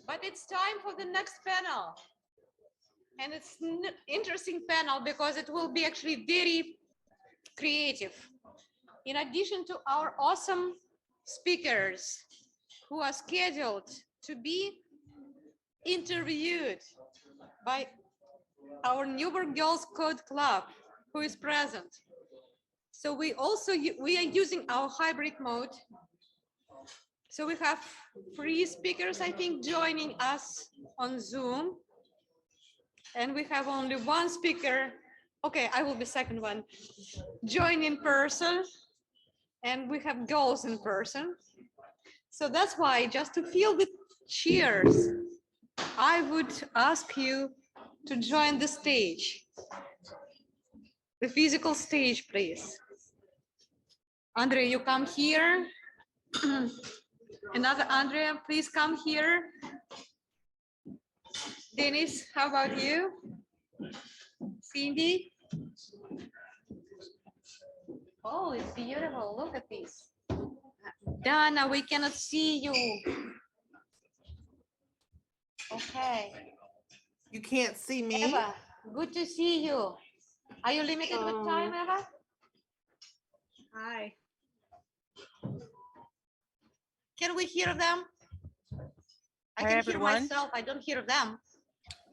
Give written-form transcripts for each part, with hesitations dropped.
But it's time for the next panel. And it's an interesting panel because it will be actually very creative. In addition to our awesome speakers who are scheduled to be interviewed by our Newburgh Girls Code Club, who is present. So we are using our hybrid mode. So we have 3 speakers, I think, joining us on Zoom. And we have only 1 speaker. Okay, I will be second one. Join in person. And we have girls in person. So that's why, just to feel the cheers, I would ask you to join the stage. The physical stage, please. Andrea, you come here. Another Andrea, please come here. Denise, how about you? Cindy? Oh, it's beautiful. Look at this. Dana, we cannot see you. Okay. You can't see me? Eva, good to see you. Are you limited with time, Eva? Hi. Can we hear them? I Hi, can everyone. hear myself. I don't hear them.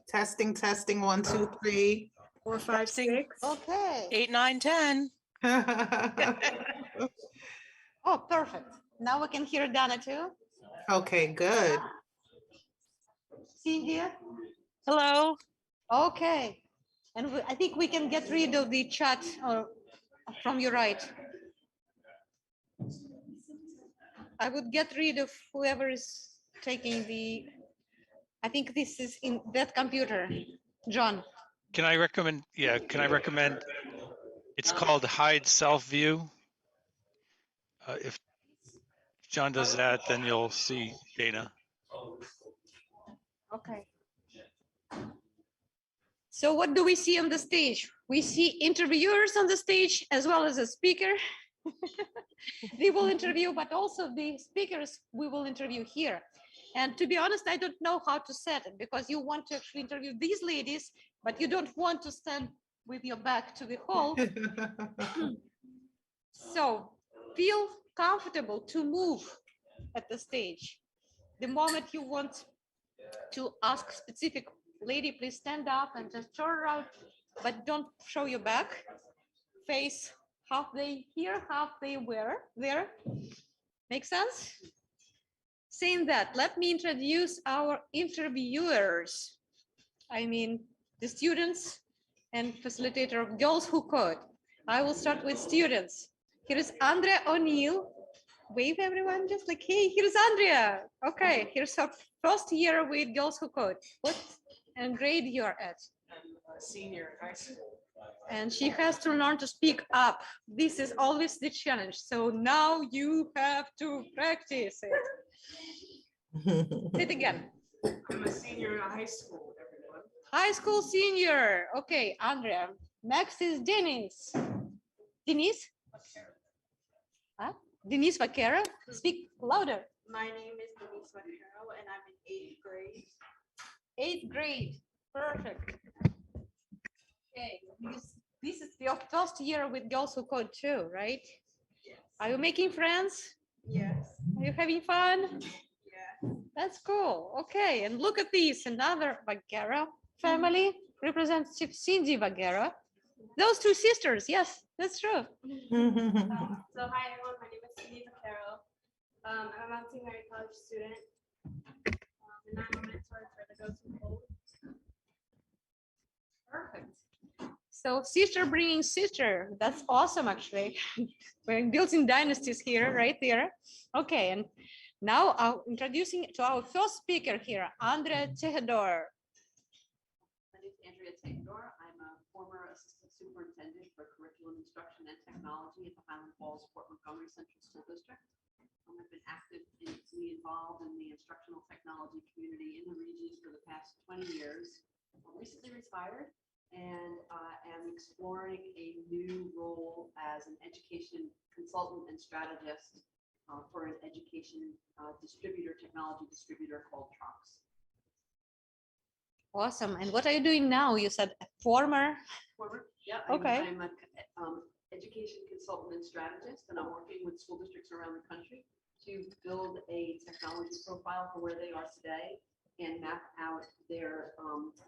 Testing, testing, 1, 2, 3, 4, 5, 6. Okay. 8, 9, 10. Oh, perfect. Now we can hear Dana too. Okay, good. Cynthia? Hello. Okay. And I think we can get rid of the chat from your right. I would get rid of whoever is taking the, I think this is in that computer. John. Can I recommend, it's called Hide Self View. If John does that, then you'll see Dana. Okay. So what do we see on the stage? We see interviewers on the stage as well as a speaker. They will interview, but also the speakers we will interview here. And to be honest, I don't know how to set it because you want to actually interview these ladies, but you don't want to stand with your back to the hall. So feel comfortable to move at the stage. The moment you want to ask specific lady, please stand up and just turn around, but don't show your back. Face halfway here, halfway there. Make sense? Saying that, let me introduce our interviewers. I mean, the students and facilitator of Girls Who Code. I will start with students. Here is Andrea O'Neill. Wave everyone, just like, hey, here's Andrea. Okay, here's her first year with Girls Who Code. What grade you're at? I'm a senior in high school. And she has to learn to speak up. This is always the challenge. So now you have to practice it. Say it again. I'm a senior in high school, everyone. High school senior. Okay, Andrea. Next is Denise. Denise? Huh? Denise Vacquero. Speak louder. My name is Denise Vacquero and I'm in 8th grade. 8th grade. Perfect. Okay, this is your first year with Girls Who Code too, right? Yes. Are you making friends? Yes. Are you having fun? Yeah. That's cool. Okay, and look at this. Another Vacquero family, representative Cindy Vacquero. Those 2 sisters. Yes, that's true. So hi everyone, my name is Cindy Vacquero. I'm a Montgomery college student, and I'm a mentor for the Girls Who Code. Perfect. So sister bringing sister. That's awesome, actually. We're building dynasties here, right there. Okay, and now introducing to our first speaker here, Andrea Tejedor. My name is Andrea Tejedor. I'm a former assistant superintendent for curriculum instruction and technology at the Highland Falls Fort Montgomery Central School District. I've been actively involved in the instructional technology community in the region for the past 20 years. I'm recently retired and am exploring a new role as an education consultant and strategist for an education distributor, technology distributor called Trunks. Awesome. And what are you doing now? You said former. Former, yeah. Okay. I'm a education consultant and strategist, and I'm working with school districts around the country to build a technology profile for where they are today and map out their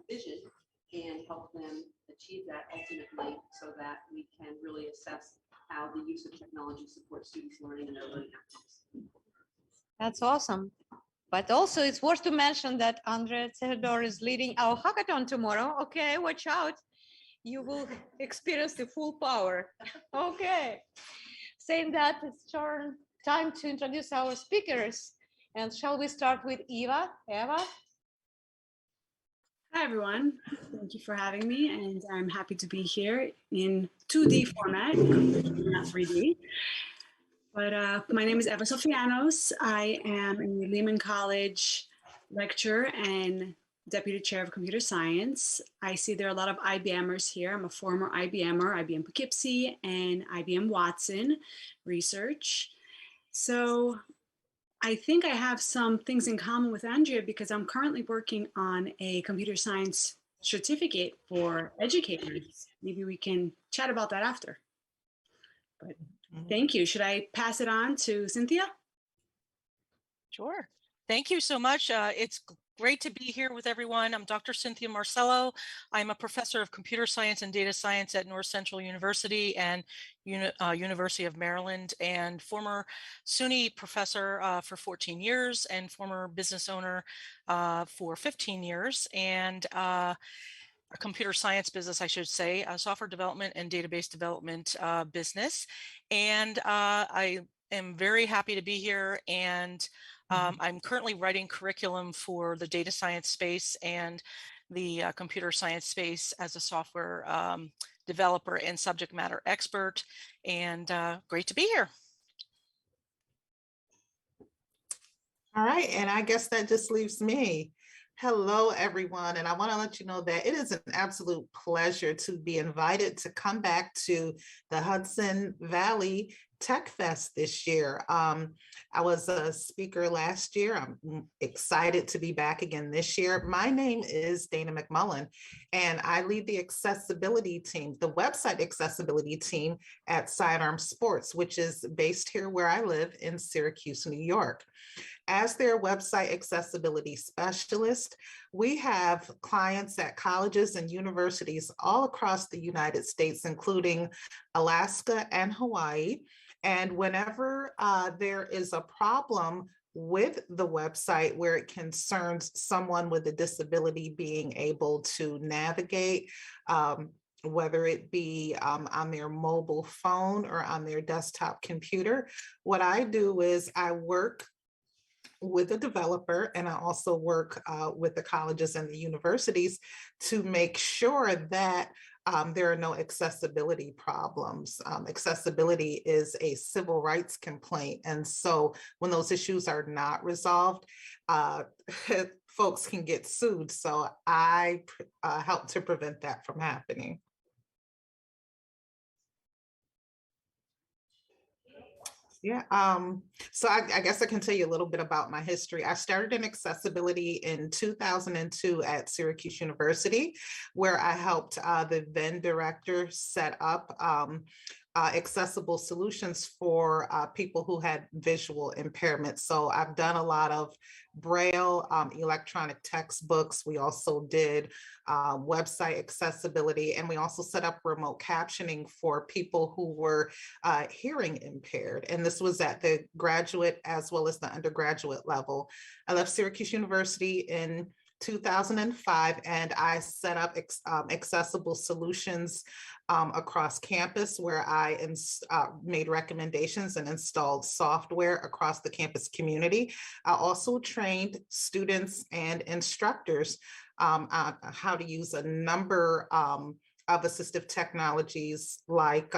vision and help them achieve that ultimately so that we can really assess how the use of technology supports students' learning and their learning outcomes. That's awesome. But also it's worth to mention that Andrea Tejedor is leading our hackathon tomorrow. Okay, watch out. You will experience the full power. Okay. Saying that, it's time to introduce our speakers. And shall we start with Eva? Eva? Hi, everyone. Thank you for having me, and I'm happy to be here in 2D format, not 3D. But my name is Eva Sofianos. I am a Lehman College lecturer and deputy chair of computer science. I see there are a lot of IBMers here. I'm a former IBMer, IBM Poughkeepsie and IBM Watson research. So I think I have some things in common with Andrea because I'm currently working on a computer science certificate for educators. Maybe we can chat about that after. But thank you. Should I pass it on to Cynthia? Sure. Thank you so much. It's great to be here with everyone. I'm Dr. Cynthia Marcello. I'm a professor of computer science and data science at North Central University and University of Maryland, and former CUNY professor for 14 years and former business owner for 15 years. And a computer science business, I should say, a software development and database development business. And I am very happy to be here. And I'm currently writing curriculum for the data science space and the computer science space as a software developer and subject matter expert. And great to be here. All right, and I guess that just leaves me. Hello, everyone, and I want to let you know that it is an absolute pleasure to be invited to come back to the Hudson Valley Tech Fest this year. I was a speaker last year. I'm excited to be back again this year. My name is Dana McMullen, and I lead the accessibility team, the website accessibility team at Sidearm Sports, which is based here where I live in Syracuse, New York. As their website accessibility specialist, we have clients at colleges and universities all across the United States, including Alaska and Hawaii. And whenever there is a problem with the website where it concerns someone with a disability being able to navigate, whether it be on their mobile phone or on their desktop computer, what I do is I work with a developer, and I also work with the colleges and the universities to make sure that there are no accessibility problems. Accessibility is a civil rights complaint. And so when those issues are not resolved, folks can get sued. So I help to prevent that from happening. Yeah, so I guess I can tell you a little bit about my history. I started in accessibility in 2002 at Syracuse University, where I helped the then director set up accessible solutions for people who had visual impairments. So I've done a lot of Braille, electronic textbooks. We also did website accessibility, and we also set up remote captioning for people who were hearing impaired. And this was at the graduate as well as the undergraduate level. I left Syracuse University in 2005, and I set up accessible solutions across campus, where I made recommendations and installed software across the campus community. I also trained students and instructors on how to use a number of assistive technologies like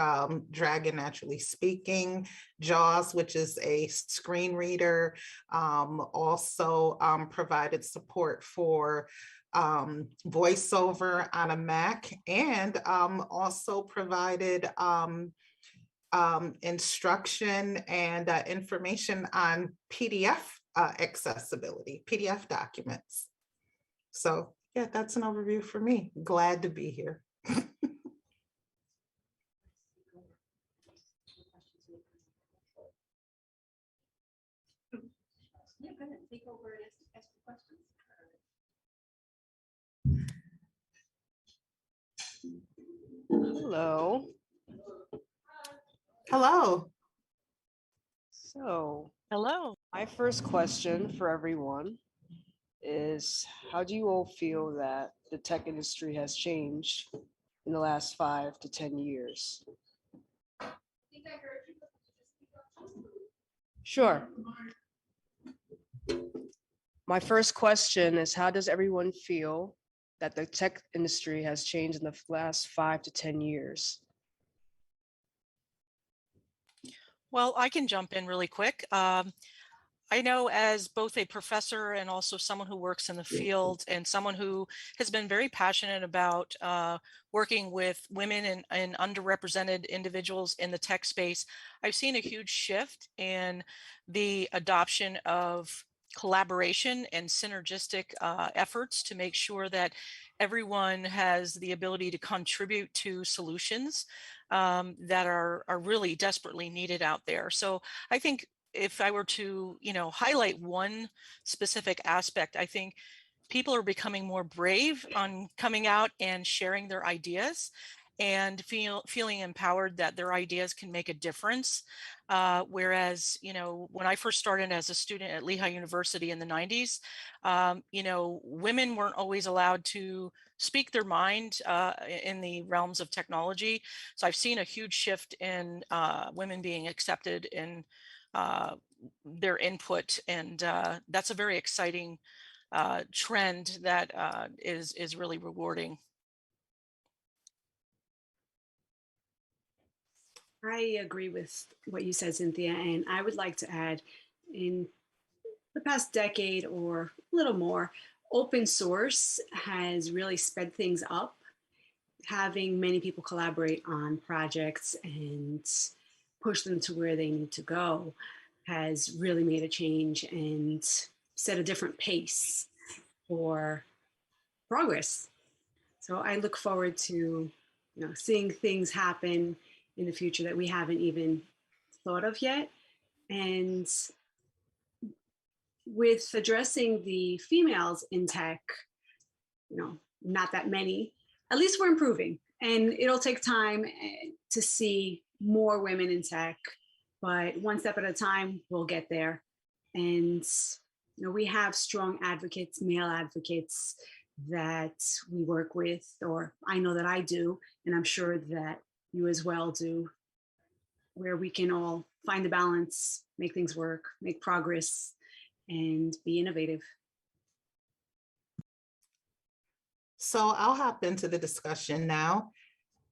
Dragon Naturally Speaking, JAWS, which is a screen reader, also provided support for voiceover on a Mac, and also provided instruction and information on PDF accessibility, PDF documents. So yeah, that's an overview for me. Glad to be here. Yeah, go ahead, take over and ask the questions. Hello. Hello. So Hello. my first question for everyone is, how do you all feel that the tech industry has changed in the last 5 to 10 years? Sure. My first question is, how does everyone feel that the tech industry has changed in the last 5 to 10 years? Well, I can jump in really quick. I know as both a professor and also someone who works in the field and someone who has been very passionate about working with women and underrepresented individuals in the tech space, I've seen a huge shift in the adoption of collaboration and synergistic efforts to make sure that everyone has the ability to contribute to solutions that are really desperately needed out there. So I think if I were to, highlight one specific aspect, I think people are becoming more brave on coming out and sharing their ideas and feeling empowered that their ideas can make a difference. Whereas, when I first started as a student at Lehigh University in the 90s, women weren't always allowed to speak their mind in the realms of technology. So I've seen a huge shift in women being accepted in their input, and that's a very exciting trend that is really rewarding. I agree with what you said, Cynthia, and I would like to add, in the past decade or a little more, open source has really sped things up. Having many people collaborate on projects and push them to where they need to go has really made a change and set a different pace for progress. So I look forward to, seeing things happen in the future that we haven't even thought of yet. And with addressing the females in tech, not that many, at least we're improving. And it'll take time to see more women in tech, but one step at a time, we'll get there. And we have strong advocates, male advocates that we work with, or I know that I do, and I'm sure that you as well do, where we can all find a balance, make things work, make progress, and be innovative. So I'll hop into the discussion now.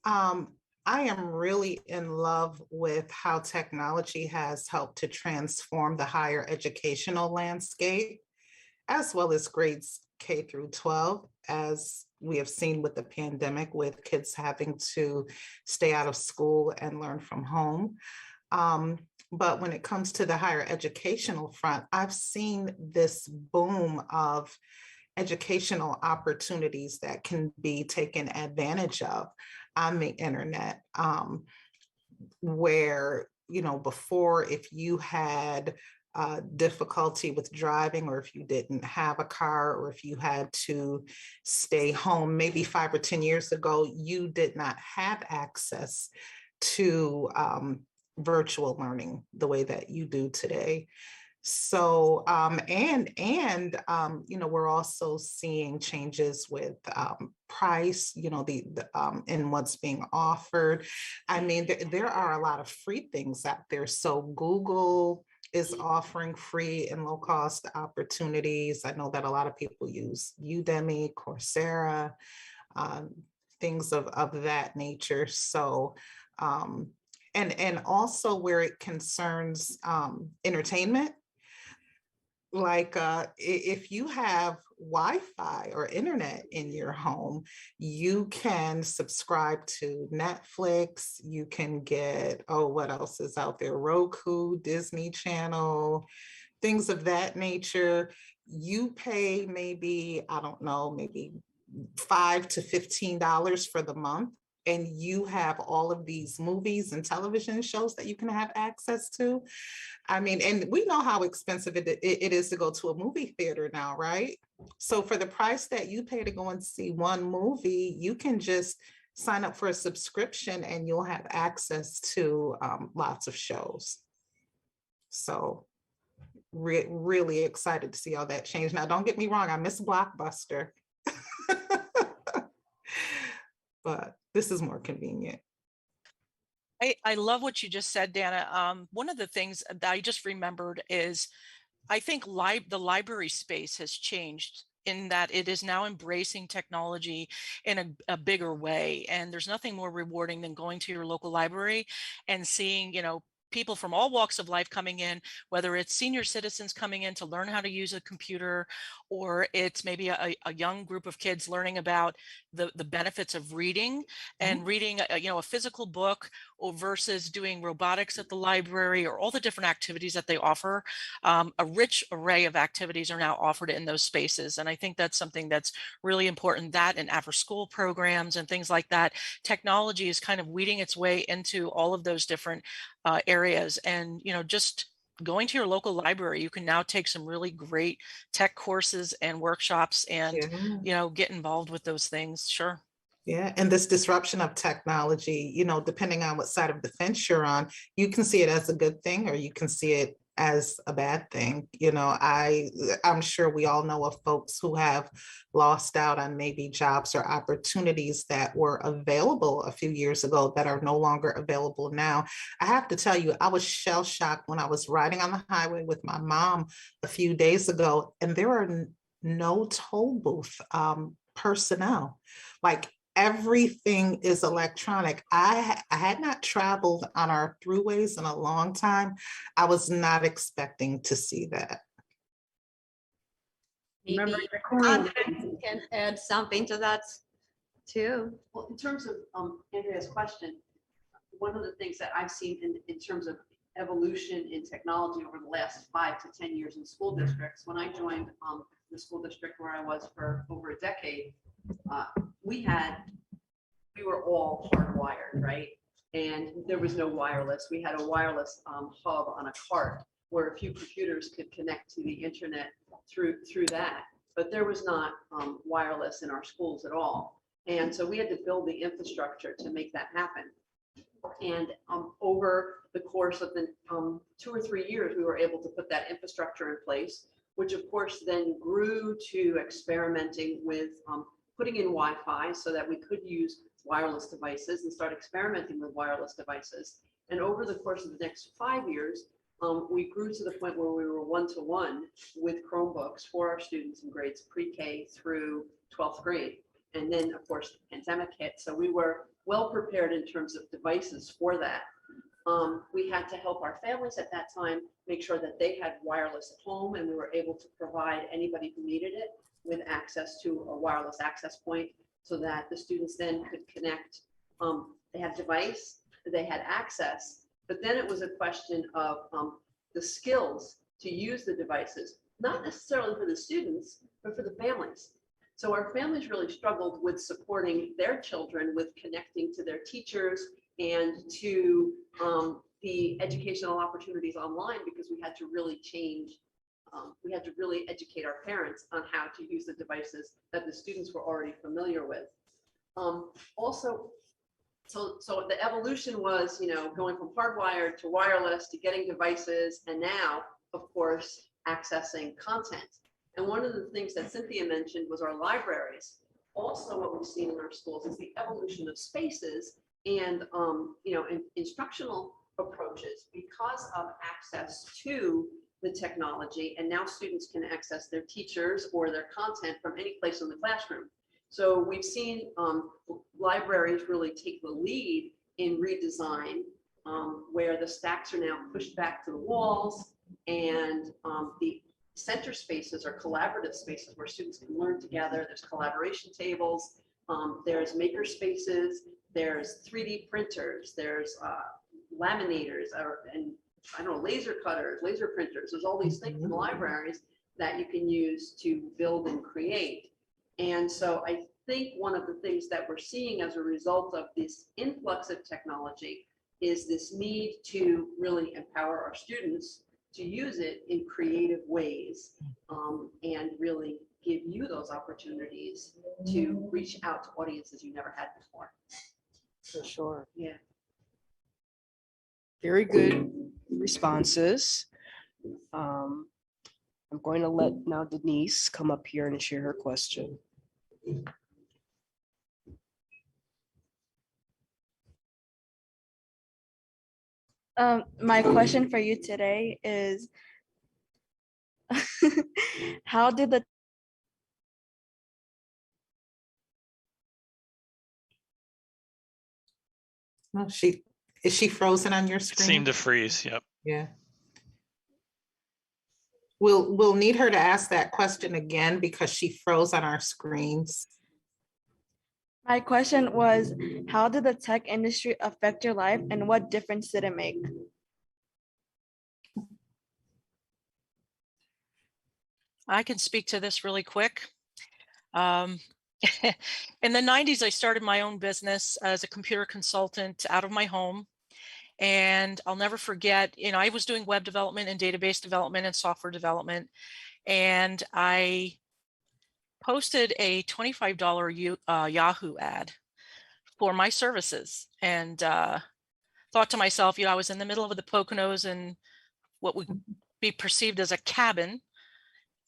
I am really in love with how technology has helped to transform the higher educational landscape, as well as grades K through 12, as we have seen with the pandemic, with kids having to stay out of school and learn from home. But when it comes to the higher educational front, I've seen this boom of educational opportunities that can be taken advantage of on the internet, where, before, if you had difficulty with driving, or if you didn't have a car, or if you had to stay home, maybe 5 or 10 years ago, you did not have access to virtual learning the way that you do today. So, we're also seeing changes with price, in what's being offered. I mean, there are a lot of free things out there. So Google is offering free and low cost opportunities. I know that a lot of people use Udemy, Coursera, things of that nature. So, and also where it concerns entertainment, like if you have Wi-Fi or internet in your home, you can subscribe to Netflix, you can get, what else is out there? Roku, Disney Channel, things of that nature. you pay maybe, I don't know, maybe $5 to $15 for the month, and you have all of these movies and television shows that you can have access to. I mean, and we know how expensive it is to go to a movie theater now, right? So for the price that you pay to go and see one movie, you can just sign up for a subscription and you'll have access to lots of shows. So really excited to see all that change. Now, don't get me wrong, I miss Blockbuster, but this is more convenient. I love what you just said, Dana. One of the things that I just remembered is I think the library space has changed in that it is now embracing technology in a bigger way. And there's nothing more rewarding than going to your local library and seeing, people from all walks of life coming in, whether it's senior citizens coming in to learn how to use a computer, or it's maybe a young group of kids learning about the benefits of reading and reading a physical book, or versus doing robotics at the library, or all the different activities that they offer. A rich array of activities are now offered in those spaces. And I think that's something that's really important, that and after school programs and things like that. Technology is kind of weeding its way into all of those different areas. And, just going to your local library, you can now take some really great tech courses and workshops and, get involved with those things. Sure. Yeah, and this disruption of technology, depending on what side of the fence you're on, you can see it as a good thing or you can see it as a bad thing. I'm sure we all know of folks who have lost out on maybe jobs or opportunities that were available a few years ago that are no longer available now. I have to tell you, I was shell-shocked when I was riding on the highway with my mom a few days ago, and there are no toll booth personnel. Like, everything is electronic. I had not traveled on our throughways in a long time. I was not expecting to see that. Remember Maybe the Andrea can add something to that too. Well, in terms of Andrea's question, one of the things that I've seen in terms of evolution in technology over the last 5 to 10 years in school districts, when I joined the school district where I was for over a decade, we were all hardwired, right? And there was no wireless. We had a wireless hub on a cart where a few computers could connect to the internet through that. But there was not wireless in our schools at all. And so we had to build the infrastructure to make that happen. And over the course of the 2 or 3 years, we were able to put that infrastructure in place, which of course then grew to experimenting with putting in Wi-Fi so that we could use wireless devices and start experimenting with wireless devices. And over the course of the next 5 years, we grew to the point where we were one-to-one with Chromebooks for our students in grades pre-K through 12th grade. And then of course the pandemic hit. So we were well prepared in terms of devices for that. We had to help our families at that time make sure that they had wireless at home, and we were able to provide anybody who needed it with access to a wireless access point so that the students then could connect. They had device, they had access, but then it was a question of the skills to use the devices, not necessarily for the students, but for the families. So our families really struggled with supporting their children with connecting to their teachers and to the educational opportunities online, because we had to really change. We had to really educate our parents on how to use the devices that the students were already familiar with. Also, so the evolution was, going from hardwired to wireless to getting devices, and now, of course, accessing content. And one of the things that Cynthia mentioned was our libraries. Also, what we've seen in our schools is the evolution of spaces and instructional approaches because of access to the technology. And now students can access their teachers or their content from any place in the classroom. So we've seen libraries really take the lead in redesign, where the stacks are now pushed back to the walls, and the center spaces are collaborative spaces where students can learn together. There's collaboration tables, there's maker spaces, there's 3D printers, there's laminators, and I don't know, laser cutters, laser printers. There's all these things in libraries that you can use to build and create. And so I think one of the things that we're seeing as a result of this influx of technology is this need to really empower our students to use it in creative ways, and really give you those opportunities to reach out to audiences you never had before. For sure. Yeah. Very good responses. I'm going to let now Denise come up here and share her question. My question for you today is, how did the Oh, is she frozen on your screen? Seemed to freeze. Yep. Yeah. We'll need her to ask that question again because she froze on our screens. My question was, how did the tech industry affect your life and what difference did it make? I can speak to this really quick. In the 90s, I started my own business as a computer consultant out of my home. And I'll never forget, I was doing web development and database development and software development. And I posted a $25 Yahoo ad for my services, and thought to myself, I was in the middle of the Poconos in what would be perceived as a cabin.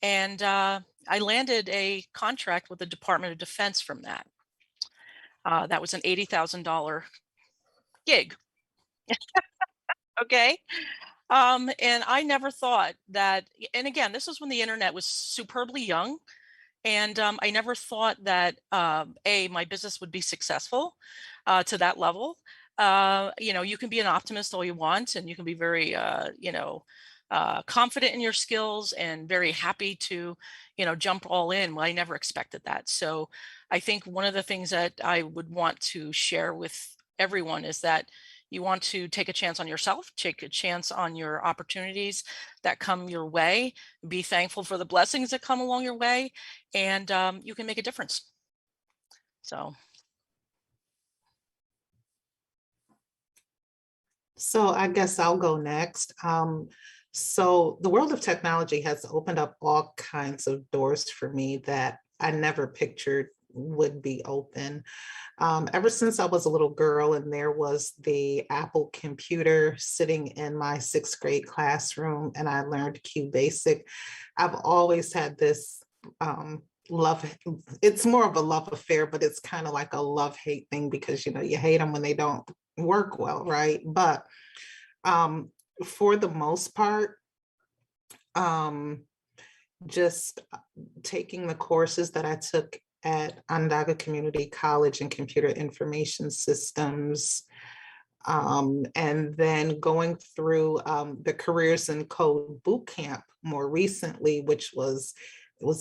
And I landed a contract with the Department of Defense from that. That was an $80,000 gig. Okay. And I never thought that, and again, this was when the internet was superbly young. And I never thought that, my business would be successful to that level. You can be an optimist all you want, and you can be very, confident in your skills and very happy to, jump all in. Well, I never expected that. So I think one of the things that I would want to share with everyone is that you want to take a chance on yourself, take a chance on your opportunities that come your way, be thankful for the blessings that come along your way, and you can make a difference. So I guess I'll go next. So the world of technology has opened up all kinds of doors for me that I never pictured would be open. Ever since I was a little girl and there was the Apple computer sitting in my 6th grade classroom and I learned QBasic, I've always had this love. It's more of a love affair, but it's kind of like a love-hate thing because, you hate them when they don't work well, right? But for the most part, just taking the courses that I took at Onondaga Community College in Computer Information Systems, and then going through the Careers in Code Bootcamp more recently, which was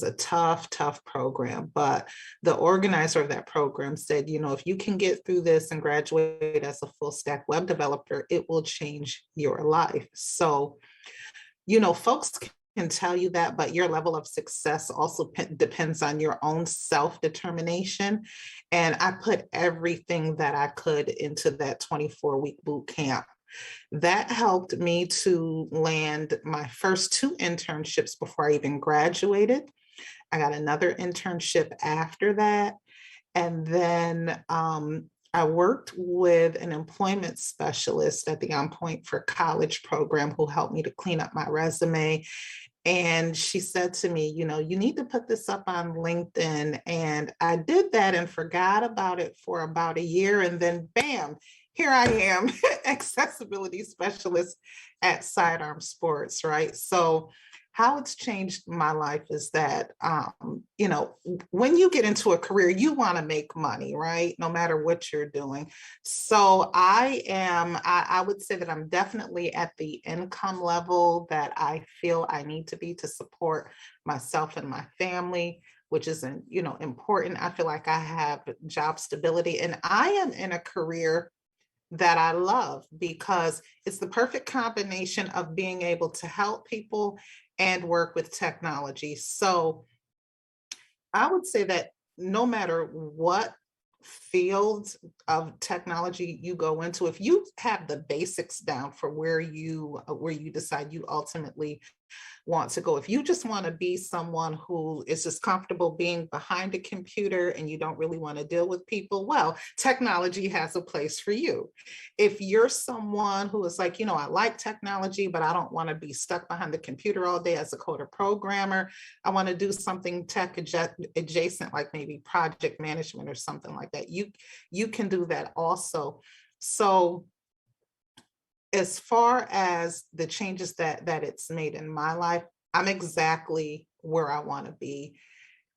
a tough program, but the organizer of that program said, if you can get through this and graduate as a full stack web developer, it will change your life. So, folks can tell you that, but your level of success also depends on your own self-determination. And I put everything that I could into that 24-week boot camp. That helped me to land my first 2 internships before I even graduated. I got another internship after that. And then I worked with an employment specialist at the On Point for College program who helped me to clean up my resume. And she said to me, you need to put this up on LinkedIn. And I did that and forgot about it for about a year. And then bam, here I am, accessibility specialist at Sidearm Sports, right? So how it's changed my life is that, when you get into a career, you want to make money, right? No matter what you're doing. So I would say that I'm definitely at the income level that I feel I need to be to support myself and my family, which is, important. I feel like I have job stability and I am in a career that I love because it's the perfect combination of being able to help people and work with technology. So I would say that no matter what field of technology you go into, if you have the basics down for where you decide you ultimately want to go, if you just want to be someone who is just comfortable being behind a computer and you don't really want to deal with people, well, technology has a place for you. If you're someone who is like, I like technology, but I don't want to be stuck behind the computer all day as a coder programmer, I want to do something tech adjacent, like maybe project management or something like that, you can do that also. So as far as the changes that it's made in my life, I'm exactly where I want to be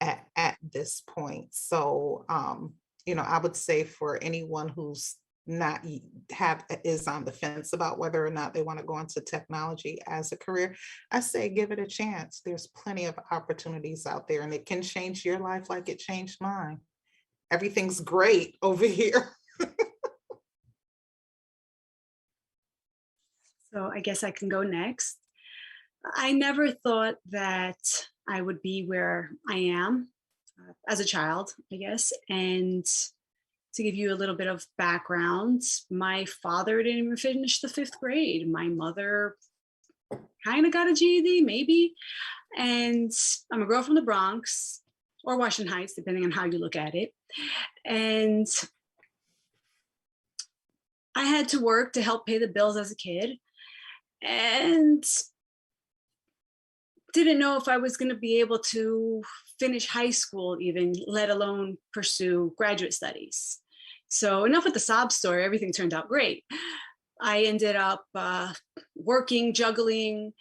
at this point. So, I would say for anyone who's is on the fence about whether or not they want to go into technology as a career, I say give it a chance. There's plenty of opportunities out there, and it can change your life like it changed mine. Everything's great over here. So I guess I can go next. I never thought that I would be where I am as a child, I guess. And to give you a little bit of background, my father didn't even finish the 5th grade. My mother kind of got a GED, maybe. And I'm a girl from the Bronx or Washington Heights, depending on how you look at it. And I had to work to help pay the bills as a kid, and didn't know if I was going to be able to finish high school even, let alone pursue graduate studies. So enough with the sob story, everything turned out great. I ended up working, juggling,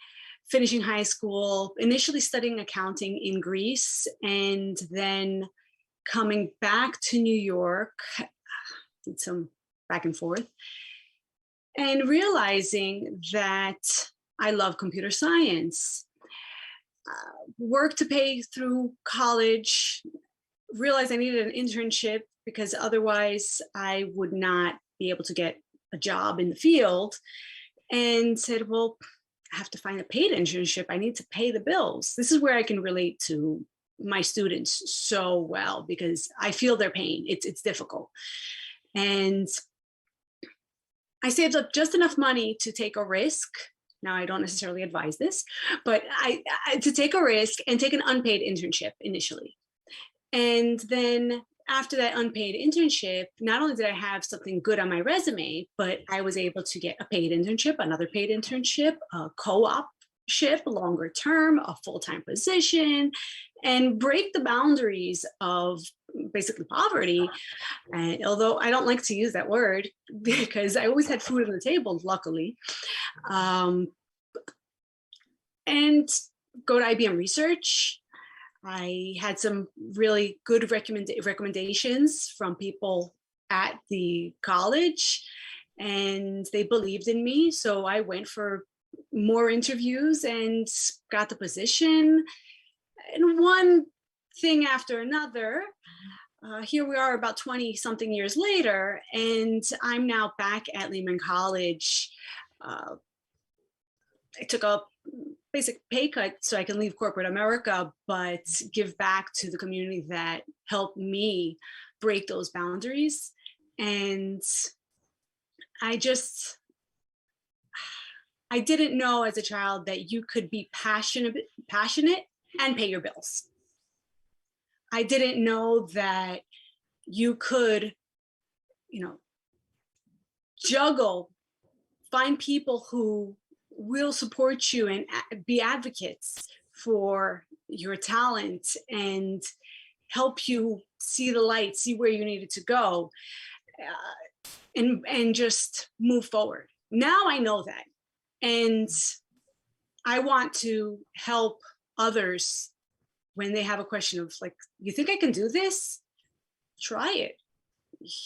finishing high school, initially studying accounting in Greece, and then coming back to New York, did some back and forth, and realizing that I love computer science. Worked to pay through college, realized I needed an internship because otherwise I would not be able to get a job in the field, and said, well, I have to find a paid internship. I need to pay the bills. This is where I can relate to my students so well because I feel their pain. It's difficult. And I saved up just enough money to take a risk. Now, I don't necessarily advise this, but I to take a risk and take an unpaid internship initially. And then after that unpaid internship, not only did I have something good on my resume, but I was able to get a paid internship, another paid internship, a co-op-ship, longer term, a full-time position, and break the boundaries of basically poverty. And although I don't like to use that word because I always had food on the table, luckily, and go to IBM Research. I had some really good recommendations from people at the college, and they believed in me. So I went for more interviews and got the position. And one thing after another, here we are about 20 something years later, and I'm now back at Lehman College. I took a basic pay cut so I can leave corporate America, but give back to the community that helped me break those boundaries. And I didn't know as a child that you could be passionate and pay your bills. I didn't know that you could, juggle, find people who will support you and be advocates for your talent and help you see the light, see where you needed to go, and just move forward. Now I know that. And I want to help others when they have a question of like, you think I can do this? Try it.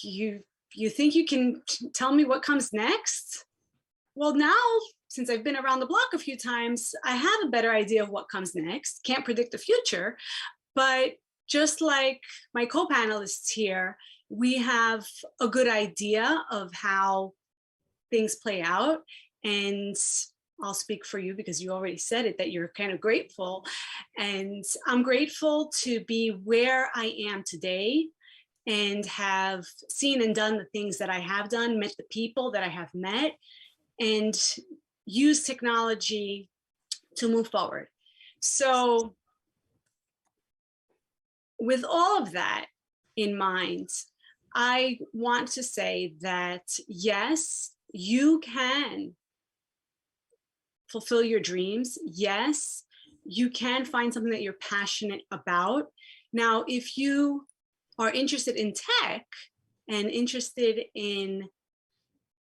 You think you can tell me what comes next? Well, now, since I've been around the block a few times, I have a better idea of what comes next. Can't predict the future, but just like my co-panelists here, we have a good idea of how things play out. And I'll speak for you because you already said it, that you're kind of grateful. And I'm grateful to be where I am today and have seen and done the things that I have done, met the people that I have met, and use technology to move forward. So with all of that in mind, I want to say that yes, you can fulfill your dreams. Yes, you can find something that you're passionate about. Now, if you are interested in tech and interested in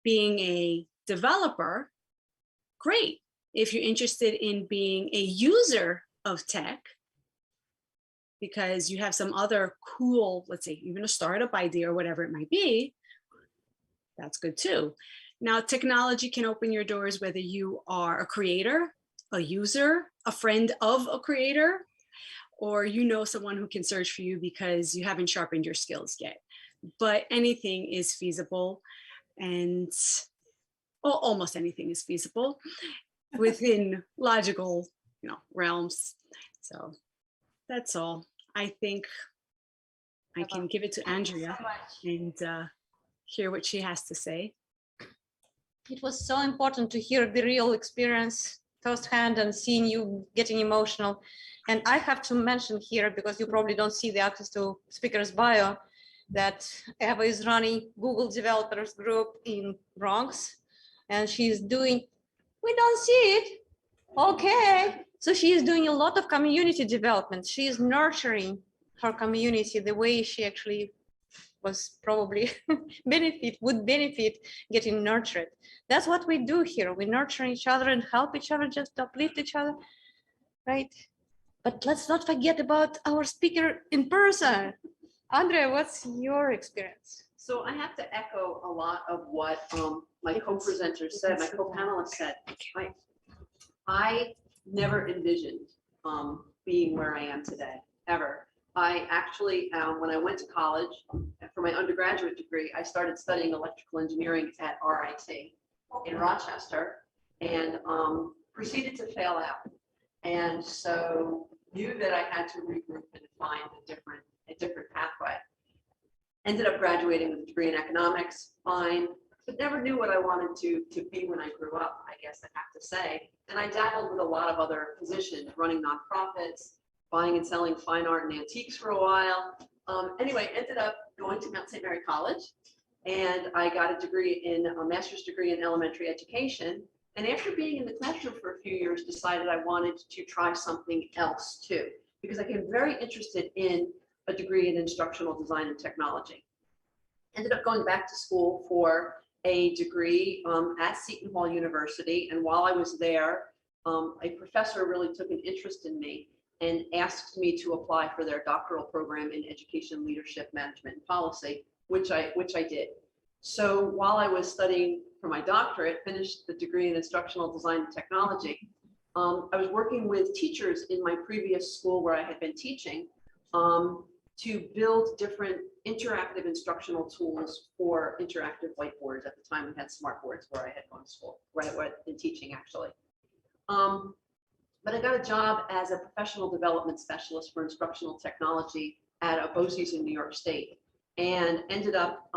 being a developer, great. If you're interested in being a user of tech, because you have some other cool, let's say even a startup idea or whatever it might be, that's good too. Now, technology can open your doors whether you are a creator, a user, a friend of a creator, or you know someone who can search for you because you haven't sharpened your skills yet. But anything is feasible, and almost anything is feasible within logical, realms. So that's all. I think I can give it to Andrea and hear what she has to say. It was so important to hear the real experience firsthand and seeing you getting emotional. And I have to mention here, because you probably don't see the access to speaker's bio, that Eva is running Google Developers Group in Bronx, and she's doing, we don't see it, okay. So she is doing a lot of community development. She is nurturing her community the way she actually was probably would benefit getting nurtured. That's what we do here. We nurture each other and help each other, just uplift each other, right? But let's not forget about our speaker in person. Andrea, what's your experience? So I have to echo a lot of what my co-presenters said, my co-panelists said. I never envisioned being where I am today, ever. I actually, when I went to college for my undergraduate degree, I started studying electrical engineering at RIT in Rochester, and proceeded to fail out. And so knew that I had to regroup and find a different pathway. Ended up graduating with a degree in economics, fine, but never knew what I wanted to be when I grew up, I guess I have to say. And I dabbled with a lot of other positions, running nonprofits, buying and selling fine art and antiques for a while. Anyway, ended up going to Mount St. Mary College, and I got a master's degree in elementary education. And after being in the classroom for a few years, decided I wanted to try something else too, because I became very interested in a degree in instructional design and technology. Ended up going back to school for a degree at Seton Hall University. And while I was there, a professor really took an interest in me and asked me to apply for their doctoral program in education, leadership, management, and policy, which I did. So while I was studying for my doctorate, finished the degree in instructional design and technology, I was working with teachers in my previous school where I had been teaching to build different interactive instructional tools for interactive whiteboards. At the time, we had smart boards where I had gone to school, where I was in teaching actually. But I got a job as a professional development specialist for instructional technology at a BOCES in New York State, and ended up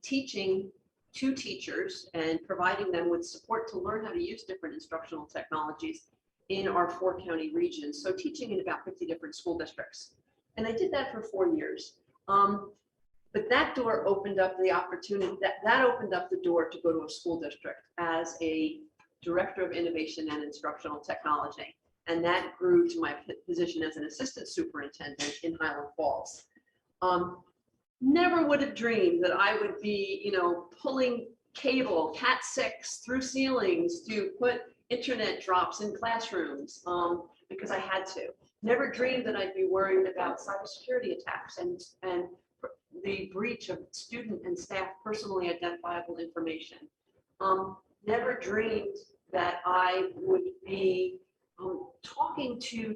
teaching 2 teachers and providing them with support to learn how to use different instructional technologies in our 4-county region. So teaching in about 50 different school districts. And I did that for 4 years. But that door opened up the opportunity, that opened up the door to go to a school district as a director of innovation and instructional technology. And that grew to my position as an assistant superintendent in Highland Falls. Never would have dreamed that I would be, pulling cable, Cat6 through ceilings to put internet drops in classrooms because I had to. Never dreamed that I'd be worried about cybersecurity attacks and the breach of student and staff personally identifiable information. Never dreamed that I would be talking to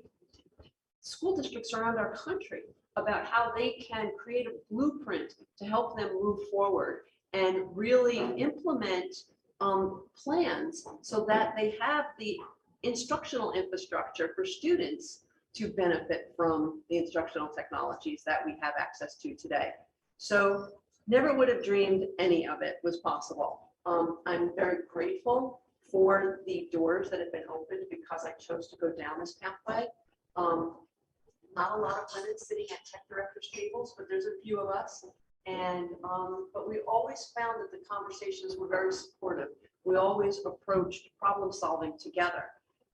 school districts around our country about how they can create a blueprint to help them move forward and really implement plans so that they have the instructional infrastructure for students to benefit from the instructional technologies that we have access to today. So never would have dreamed any of it was possible. I'm very grateful for the doors that have been opened because I chose to go down this pathway. Not a lot of women sitting at tech directors' tables, but there's a few of us. And but we always found that the conversations were very supportive. We always approached problem solving together.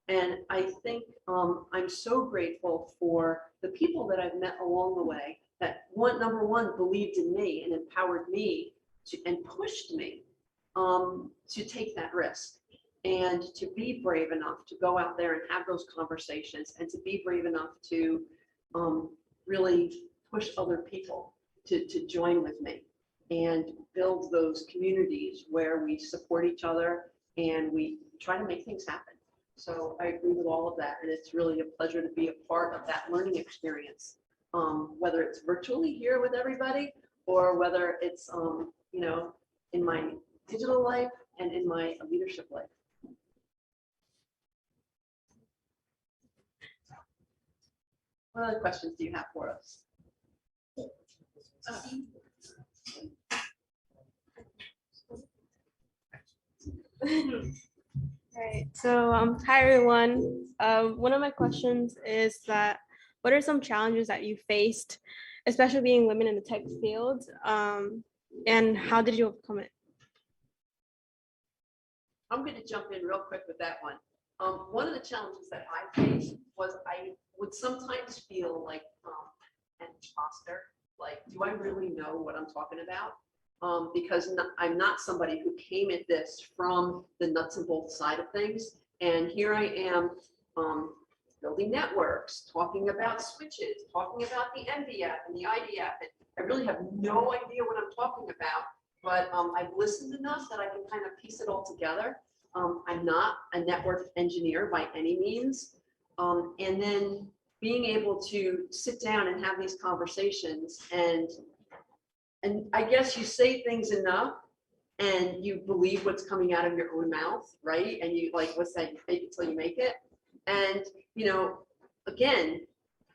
And I think I'm so grateful for the people that I've met along the way that number one, believed in me and empowered me and pushed me to take that risk and to be brave enough to go out there and have those conversations and to be brave enough to really push other people to join with me and build those communities where we support each other and we try to make things happen. So I agree with all of that, and it's really a pleasure to be a part of that learning experience, whether it's virtually here with everybody or whether it's you know, in my digital life and in my leadership life. What other questions do you have for us? Right. So, hi everyone. One of my questions is that what are some challenges that you faced, especially being women in the tech field, and how did you overcome it? I'm going to jump in real quick with that one. One of the challenges that I faced was I would sometimes feel like an imposter. Like, do I really know what I'm talking about? Because I'm not somebody who came at this from the nuts and bolts side of things. And here I am building networks, talking about switches, talking about the MDF and the IDF. And I really have no idea what I'm talking about, but I've listened enough that I can kind of piece it all together. I'm not a network engineer by any means. And then being able to sit down and have these conversations and I guess you say things enough and you believe what's coming out of your own mouth, right? And you like, what's that? You fake it till you make it. And, you know, again,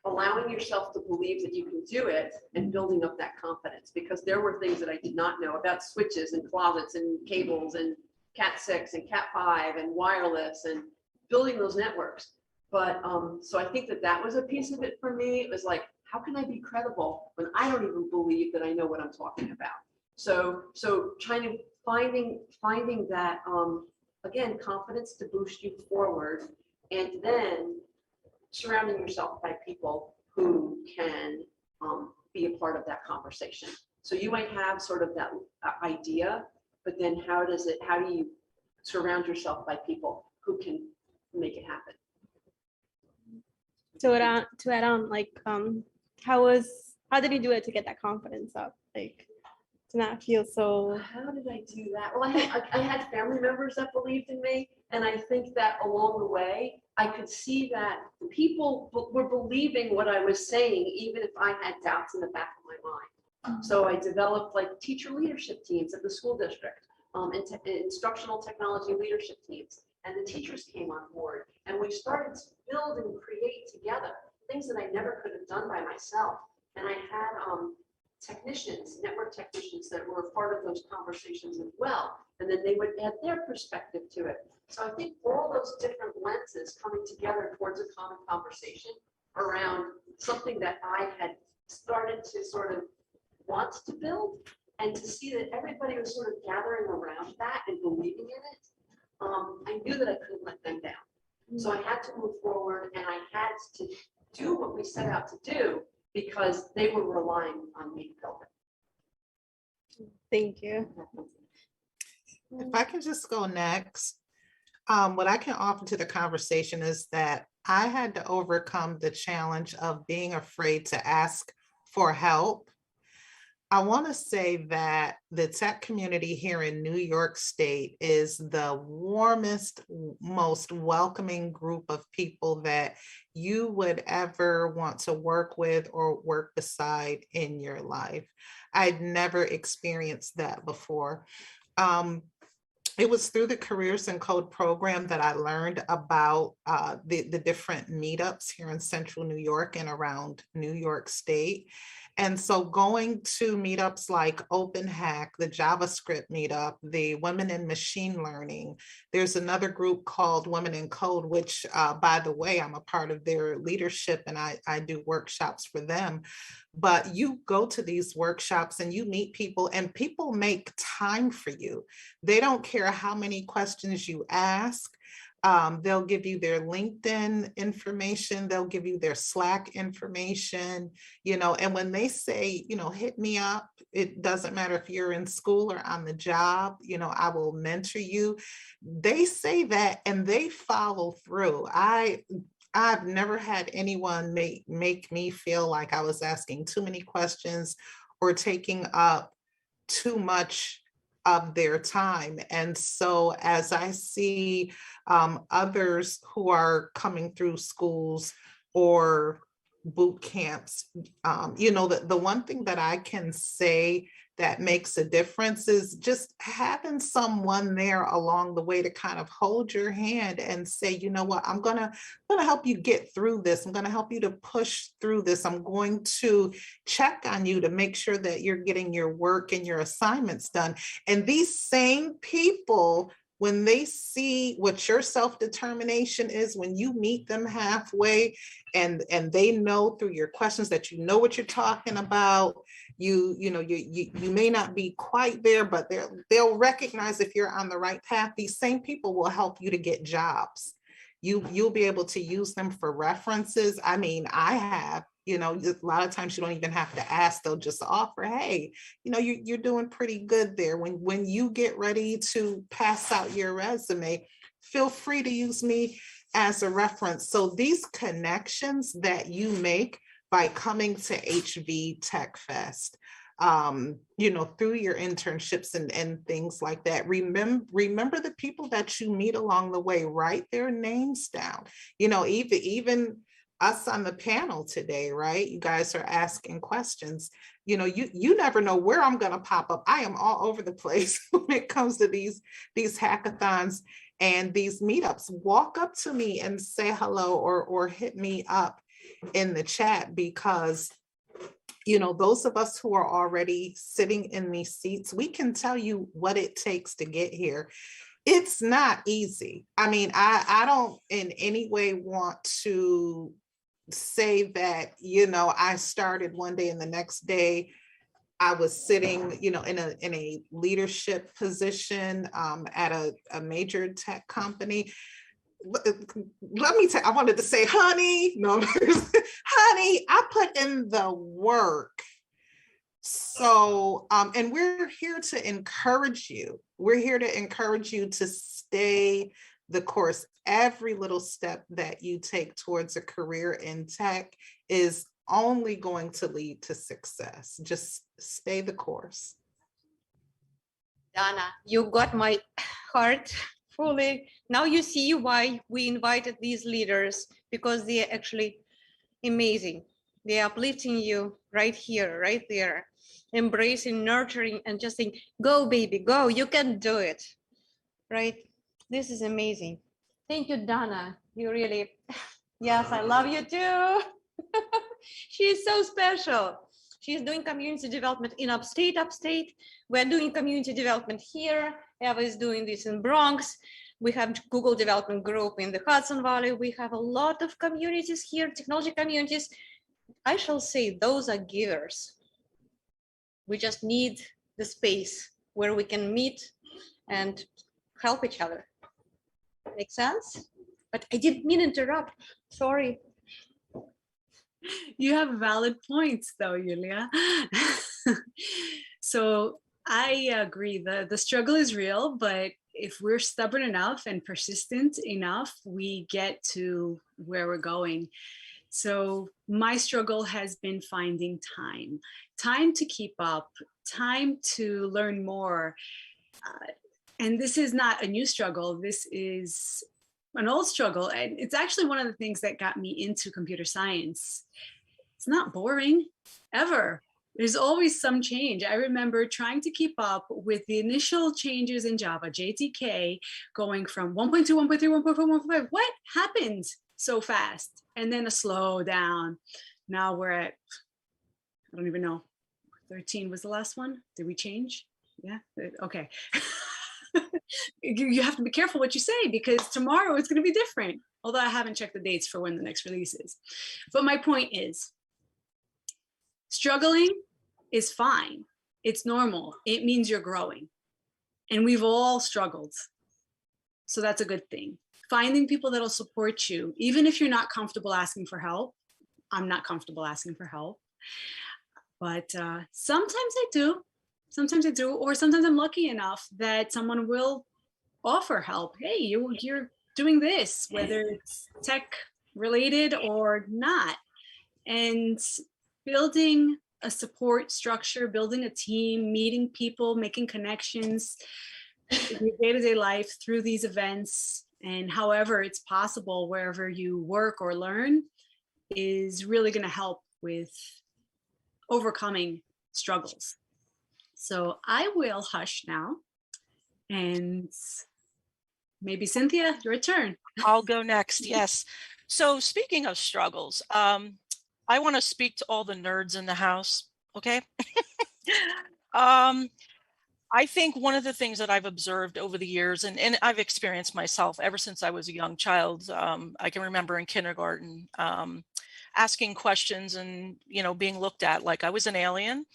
allowing yourself to believe that you can do it and building up that confidence, because there were things that I did not know about switches and closets and cables and Cat 6 and Cat 5 and wireless and building those networks. But so I think that was a piece of it for me. It was like, how can I be credible when I don't even believe that I know what I'm talking about? So finding that, again, confidence to boost you forward, and then surrounding yourself by people who can be a part of that conversation. So you might have sort of that idea, but then how do you surround yourself by people who can make it happen? To add on, like, how did you do it to get that confidence up, like to not feel so? How did I do that? Well, I had family members that believed in me, and I think that along the way I could see that people were believing what I was saying, even if I had doubts in the back of my mind. So I developed like teacher leadership teams at the school district, and instructional technology leadership teams, and the teachers came on board, and we started to build and create together things that I never could have done by myself. And I had technicians, network technicians that were a part of those conversations as well. And then they would add their perspective to it. So I think all those different lenses coming together towards a common conversation around something that I had started to sort of want to build, and to see that everybody was sort of gathering around that and believing in it. I knew that I couldn't let them down. So I had to move forward, and I had to do what we set out to do because they were relying on me to build it. Thank you. If I can just go next, what I can offer to the conversation is that I had to overcome the challenge of being afraid to ask for help. I want to say that the tech community here in New York State is the warmest, most welcoming group of people that you would ever want to work with or work beside in your life. I'd never experienced that before. it was through the Careers in Code program that I learned about the different meetups here in Central New York and around New York State. And so going to meetups like OpenHack, the JavaScript meetup, the Women in Machine Learning, there's another group called Women in Code, which by the way, I'm a part of their leadership and I do workshops for them. But you go to these workshops and you meet people and people make time for you. They don't care how many questions you ask. They'll give you their LinkedIn information. They'll give you their Slack information, you know, and when they say, you know, hit me up, it doesn't matter if you're in school or on the job, you know, I will mentor you. They say that and they follow through. I've never had anyone make me feel like I was asking too many questions or taking up too much of their time. And so as I see others who are coming through schools or boot camps, you know, the one thing that I can say that makes a difference is just having someone there along the way to kind of hold your hand and say, you know what, I'm gonna help you get through this. I'm gonna help you to push through this. I'm going to check on you to make sure that you're getting your work and your assignments done. And these same people, when they see what your self-determination is, when you meet them halfway and they know through your questions that you know what you're talking about, you may not be quite there, but they'll recognize if you're on the right path. These same people will help you to get jobs. You'll be able to use them for references. I mean, I have, you know, a lot of times you don't even have to ask, they'll just offer, hey, you know, you're doing pretty good there. When you get ready to pass out your resume, feel free to use me as a reference. So these connections that you make by coming to HV Tech Fest, you know, through your internships and things like that. Remember the people that you meet along the way, write their names down. You know, even us on the panel today, right? You guys are asking questions. You know, you never know where I'm gonna pop up. I am all over the place when it comes to these hackathons and these meetups. Walk up to me and say hello or hit me up in the chat, because you know, those of us who are already sitting in these seats, we can tell you what it takes to get here. It's not easy. I mean, I don't in any way want to say that, you know, I started one day and the next day I was sitting, you know, in a leadership position at a major tech company. Let me tell you, I wanted to say, honey, no, honey, I put in the work. So, and we're here to encourage you. We're here to encourage you to stay the course. Every little step that you take towards a career in tech is only going to lead to success. Just stay the course. Donna, you got my heart fully. Now you see why we invited these leaders, because they are actually amazing. They are uplifting you right here, right there, embracing, nurturing, and just saying, go baby, go, you can do it, right? This is amazing. Thank you, Donna. You really, yes, I love you too. She's so special. She's doing community development in upstate. We're doing community development here. Eva is doing this in Bronx. We have Google development group in the Hudson Valley. We have a lot of communities here, technology communities. I shall say those are givers. We just need the space where we can meet and help each other. Make sense? But I didn't mean to interrupt. Sorry. You have valid points though, Yulia. So I agree, the struggle is real, but if we're stubborn enough and persistent enough, we get to where we're going. So my struggle has been finding time to keep up, time to learn more. And this is not a new struggle. This is an old struggle. And it's actually one of the things that got me into computer science. It's not boring, ever. There's always some change. I remember trying to keep up with the initial changes in Java, JTK, going from 1.2, 1.3, 1.4, 1.5. What happened so fast? And then a slow down. Now we're at, I don't even know, 13 was the last one. Did we change? Yeah, okay. You have to be careful what you say because tomorrow it's going to be different. Although I haven't checked the dates for when the next release is. But my point is, struggling is fine. It's normal. It means you're growing. And we've all struggled. So that's a good thing. Finding people that'll support you, even if you're not comfortable asking for help. I'm not comfortable asking for help. But sometimes I do. Sometimes I do. Or sometimes I'm lucky enough that someone will offer help. Hey, you're doing this, whether it's tech related or not. And building a support structure, building a team, meeting people, making connections in your day-to-day life through these events, and however it's possible, wherever you work or learn, is really going to help with overcoming struggles. So I will hush now, and maybe Cynthia, your turn. I'll go next. Yes. So speaking of struggles, I want to speak to all the nerds in the house. Okay. I think one of the things that I've observed over the years, and I've experienced myself ever since I was a young child, I can remember in kindergarten, asking questions and, being looked at like I was an alien.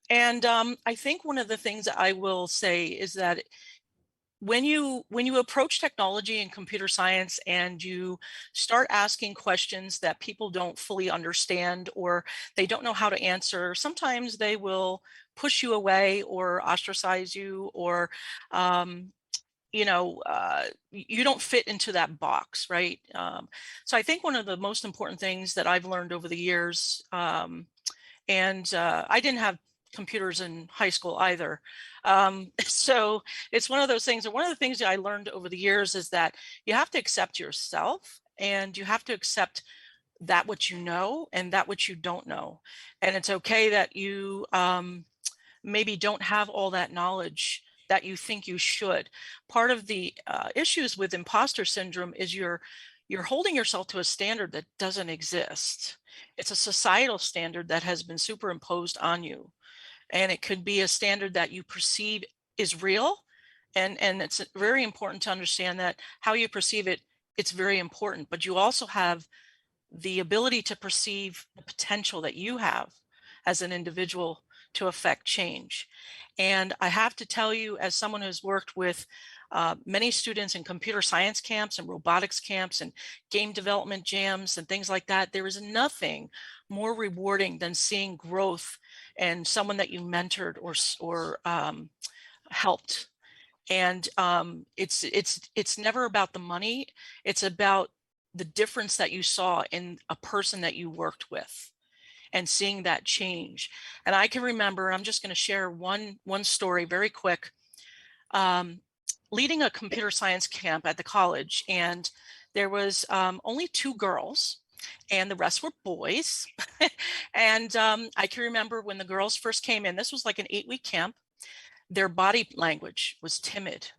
And I think one of the things that I will say is that when you approach technology and computer science and you start asking questions that people don't fully understand or they don't know how to answer, sometimes they will push you away or ostracize you, or you don't fit into that box, right? So I think one of the most important things that I've learned over the years, and I didn't have computers in high school either. So it's one of those things, and one of the things that I learned over the years is that you have to accept yourself, and you have to accept that what you know and that what you don't know. And it's okay that you maybe don't have all that knowledge that you think you should. Part of the issues with imposter syndrome is you're holding yourself to a standard that doesn't exist. It's a societal standard that has been superimposed on you. And it could be a standard that you perceive is real. And it's very important to understand that how you perceive it, it's very important. But you also have the ability to perceive the potential that you have as an individual to affect change. And I have to tell you, as someone who's worked with many students in computer science camps and robotics camps and game development jams and things like that, there is nothing more rewarding than seeing growth and someone that you mentored or helped. And it's never about the money. It's about the difference that you saw in a person that you worked with and seeing that change. And I can remember, I'm just going to share one story very quick. Leading a computer science camp at the college, and there was only 2 girls and the rest were boys. And I can remember when the girls first came in, this was like an 8-week camp, their body language was timid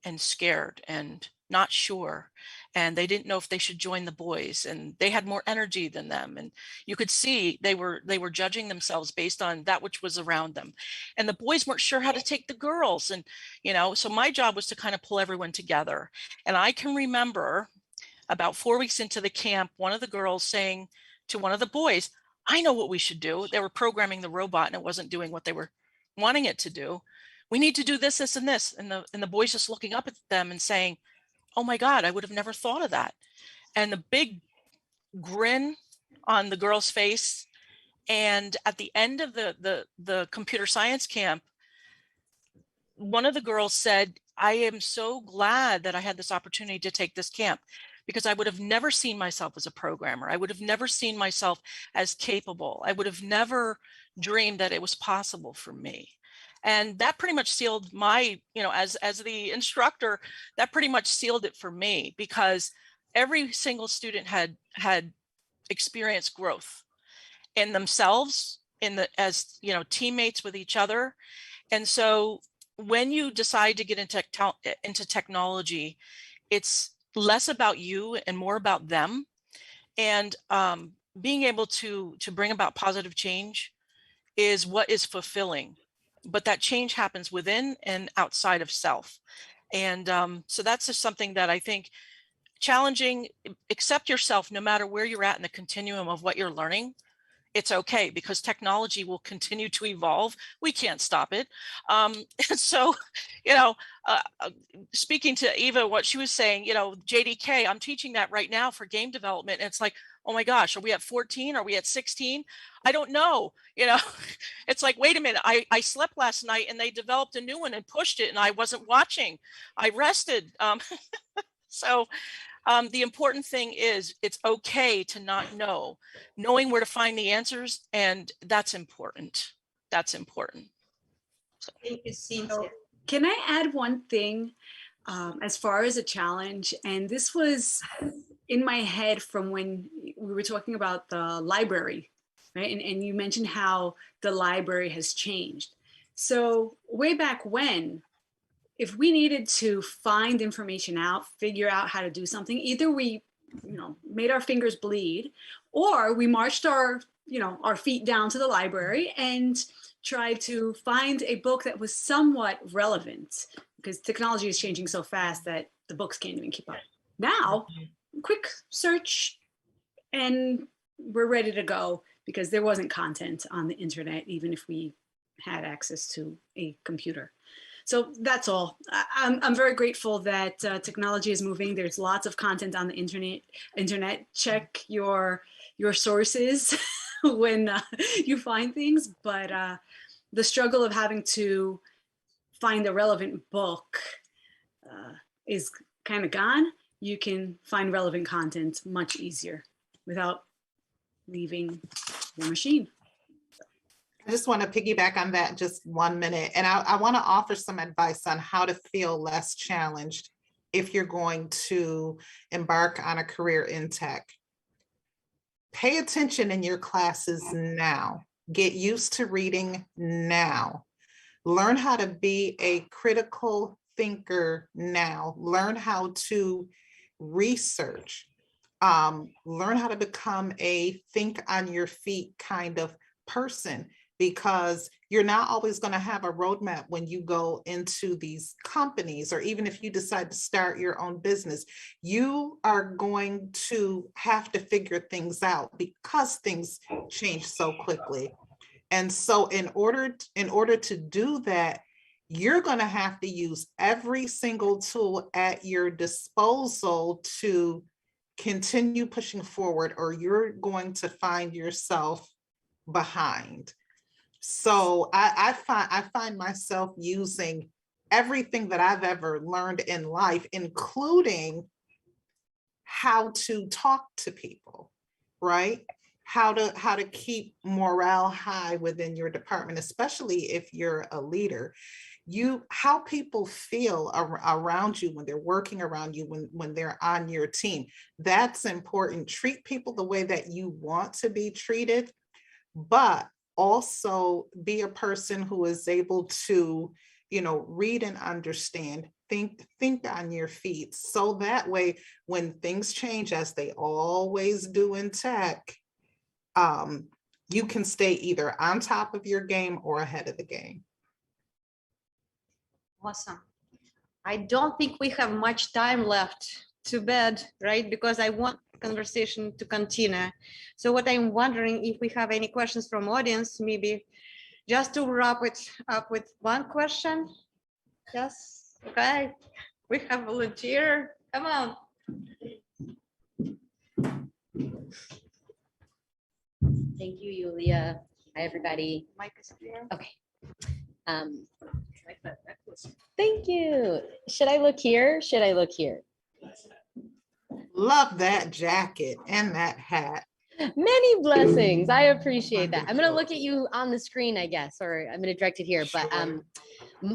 and scared and not sure. And they didn't know if they should join the boys, and they had more energy than them. And you could see they were judging themselves based on that which was around them. And the boys weren't sure how to take the girls. And, so my job was to kind of pull everyone together. And I can remember about 4 weeks into the camp, one of the girls saying to one of the boys, "I know what we should do." They were programming the robot and it wasn't doing what they were wanting it to do. "We need to do this, this, and this." And the boys just looking up at them and saying, "Oh my God, I would have never thought of that." And the big grin on the girl's face. And at the end of the computer science camp, one of the girls said, "I am so glad that I had this opportunity to take this camp, because I would have never seen myself as a programmer. I would have never seen myself as capable. I would have never dreamed that it was possible for me." And that pretty much sealed my, as the instructor, that pretty much sealed it for me, because every single student had experienced growth in themselves, as teammates with each other. And so when you decide to get into technology, it's less about you and more about them. And being able to bring about positive change is what is fulfilling. But that change happens within and outside of self. And so that's just something that I think challenging. Accept yourself no matter where you're at in the continuum of what you're learning. It's okay, because technology will continue to evolve. We can't stop it. And so, speaking to Eva, what she was saying, JDK, I'm teaching that right now for game development. And it's like, oh my gosh, are we at 14? Are we at 16? I don't know. It's like, wait a minute, I slept last night and they developed a new one and pushed it and I wasn't watching. I rested. So the important thing is it's okay to not know, knowing where to find the answers. And that's important. That's important. So. Thank you, Cynthia. Can I add one thing as far as a challenge? And this was in my head from when we were talking about the library, right? And you mentioned how the library has changed. So way back when, if we needed to find information out, figure out how to do something, either we, made our fingers bleed, or we marched our feet down to the library and tried to find a book that was somewhat relevant, because technology is changing so fast that the books can't even keep up. Now, quick search and we're ready to go, because there wasn't content on the internet, even if we had access to a computer. So that's all. I'm very grateful that technology is moving. There's lots of content on the internet. Check your sources when you find things. But the struggle of having to find a relevant book is kind of gone. You can find relevant content much easier without leaving your machine. I just want to piggyback on that just 1 minute. And I want to offer some advice on how to feel less challenged if you're going to embark on a career in tech. Pay attention in your classes now. Get used to reading now. Learn how to be a critical thinker now. Learn how to research. Learn how to become a think on your feet kind of person, because you're not always going to have a roadmap when you go into these companies, or even if you decide to start your own business, you are going to have to figure things out because things change so quickly. And so in order to do that, you're going to have to use every single tool at your disposal to continue pushing forward, or you're going to find yourself behind. So I find myself using everything that I've ever learned in life, including how to talk to people, right? How to keep morale high within your department, especially if you're a leader. How people feel around you when they're working around you, when they're on your team. That's important. Treat people the way that you want to be treated, but also be a person who is able to, read and understand, think on your feet. So that way, when things change, as they always do in tech, you can stay either on top of your game or ahead of the game. Awesome. I don't think we have much time left to bed, right? Because I want conversation to continue. So what I'm wondering, if we have any questions from audience, maybe just to wrap it up with one question. Yes, okay. We have a volunteer. Come on. Thank you, Yulia. Hi, everybody. Mike is here. Okay. Thank you. Should I look here? Should I look here? Love that jacket and that hat. Many blessings. I appreciate that. I'm going to look at you on the screen, I guess, or I'm going to direct it here. But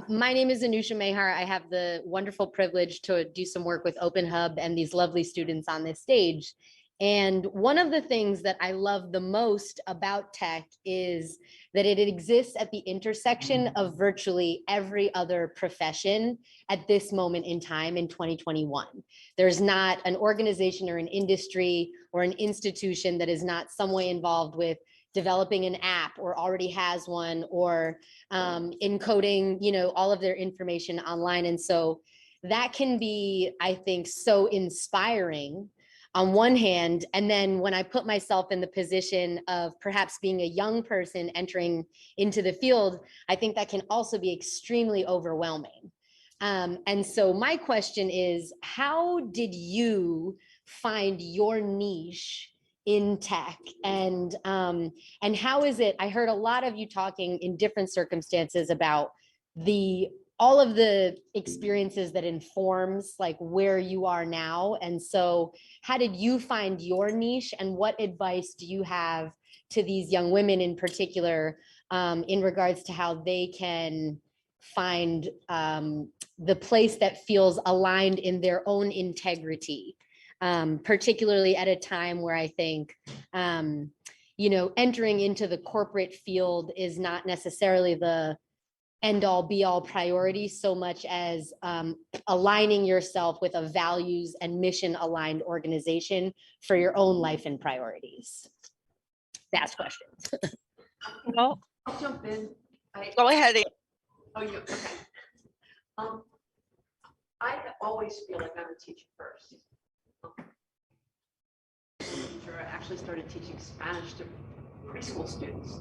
my name is Anusha Mehar. I have the wonderful privilege to do some work with OpenHub and these lovely students on this stage. And one of the things that I love the most about tech is that it exists at the intersection of virtually every other profession at this moment in time in 2021. There's not an organization or an industry or an institution that is not some way involved with developing an app or already has one, or encoding, you know, all of their information online. And so that can be, I think, so inspiring on one hand. And then when I put myself in the position of perhaps being a young person entering into the field, I think that can also be extremely overwhelming. And so my question is, how did you find your niche in tech? And how is it, I heard a lot of you talking in different circumstances about all of the experiences that informs like where you are now. And so how did you find your niche, and what advice do you have to these young women in particular in regards to how they can find the place that feels aligned in their own integrity, particularly at a time where I think, you know, entering into the corporate field is not necessarily the end all be all priority so much as aligning yourself with a values and mission aligned organization for your own life and priorities. That's questions. Well, I'll jump in. go ahead. Oh, you, okay. I always feel like I'm a teacher first. I actually started teaching Spanish to preschool students.